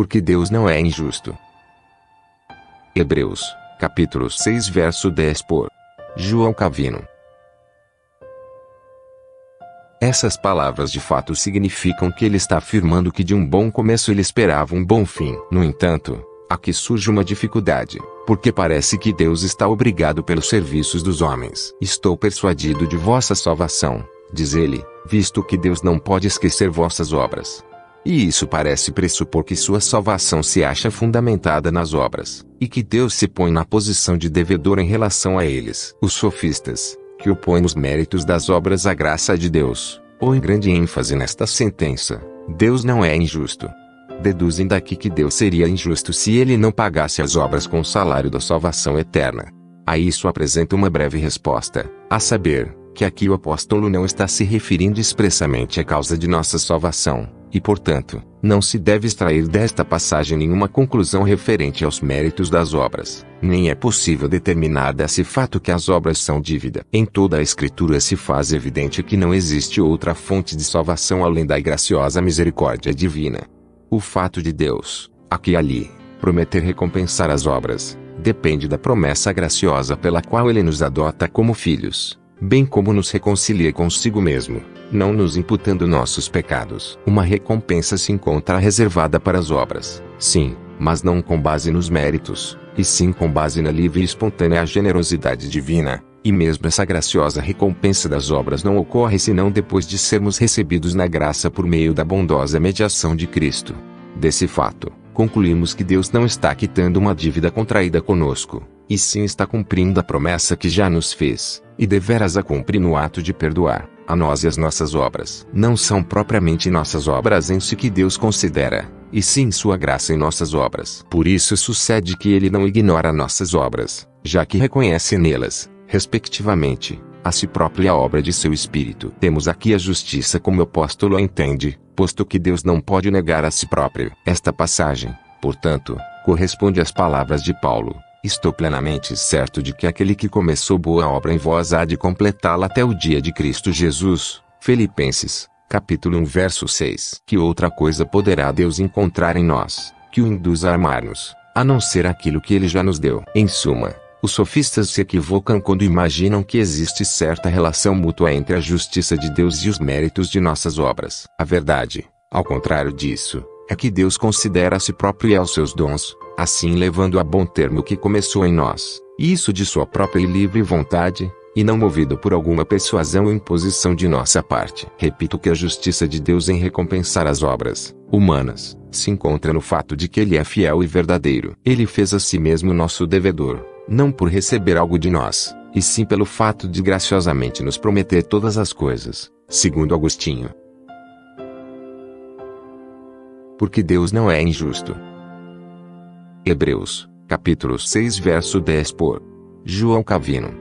porque Deus não é injusto. Hebreus, capítulo 6, verso 10 por João Calvino. Essas palavras de fato significam que ele está afirmando que de um bom começo ele esperava um bom fim. No entanto, aqui surge uma dificuldade, porque parece que Deus está obrigado pelos serviços dos homens. Estou persuadido de vossa salvação, diz ele, visto que Deus não pode esquecer vossas obras. E isso parece pressupor que sua salvação se acha fundamentada nas obras, e que Deus se põe na posição de devedor em relação a eles. Os sofistas, que opõem os méritos das obras à graça de Deus, põem grande ênfase nesta sentença: Deus não é injusto. Deduzem daqui que Deus seria injusto se ele não pagasse as obras com o salário da salvação eterna. A isso apresenta uma breve resposta, a saber, que aqui o apóstolo não está se referindo expressamente à causa de nossa salvação, e portanto, não se deve extrair desta passagem nenhuma conclusão referente aos méritos das obras, nem é possível determinar desse fato que as obras são dívida. Em toda a Escritura se faz evidente que não existe outra fonte de salvação além da graciosa misericórdia divina. O fato de Deus, aqui e ali, prometer recompensar as obras, depende da promessa graciosa pela qual ele nos adota como filhos, bem como nos reconcilia consigo mesmo, não nos imputando nossos pecados. Uma recompensa se encontra reservada para as obras, sim, mas não com base nos méritos, e sim com base na livre e espontânea generosidade divina, e mesmo essa graciosa recompensa das obras não ocorre senão depois de sermos recebidos na graça por meio da bondosa mediação de Cristo. Desse fato, concluímos que Deus não está quitando uma dívida contraída conosco, e sim está cumprindo a promessa que já nos fez, e deveras a cumpre no ato de perdoar, a nós e as nossas obras. Não são propriamente nossas obras em si que Deus considera, e sim sua graça em nossas obras. Por isso sucede que ele não ignora nossas obras, já que reconhece nelas, respectivamente, a si próprio e a obra de seu Espírito. Temos aqui a justiça como o apóstolo a entende, posto que Deus não pode negar a si próprio. Esta passagem, portanto, corresponde às palavras de Paulo: estou plenamente certo de que aquele que começou boa obra em vós há de completá-la até o dia de Cristo Jesus. Filipenses, capítulo 1, verso 6. Que outra coisa poderá Deus encontrar em nós, que o induza a amar-nos, a não ser aquilo que ele já nos deu? Em suma, os sofistas se equivocam quando imaginam que existe certa relação mútua entre a justiça de Deus e os méritos de nossas obras. A verdade, ao contrário disso, é que Deus considera a si próprio e aos seus dons, assim levando a bom termo o que começou em nós, e isso de sua própria e livre vontade, e não movido por alguma persuasão ou imposição de nossa parte. Repito que a justiça de Deus em recompensar as obras humanas se encontra no fato de que ele é fiel e verdadeiro. Ele fez a si mesmo nosso devedor, não por receber algo de nós, e sim pelo fato de graciosamente nos prometer todas as coisas, segundo Agostinho. Porque Deus não é injusto. Hebreus, capítulo 6, verso 10 por João Calvino.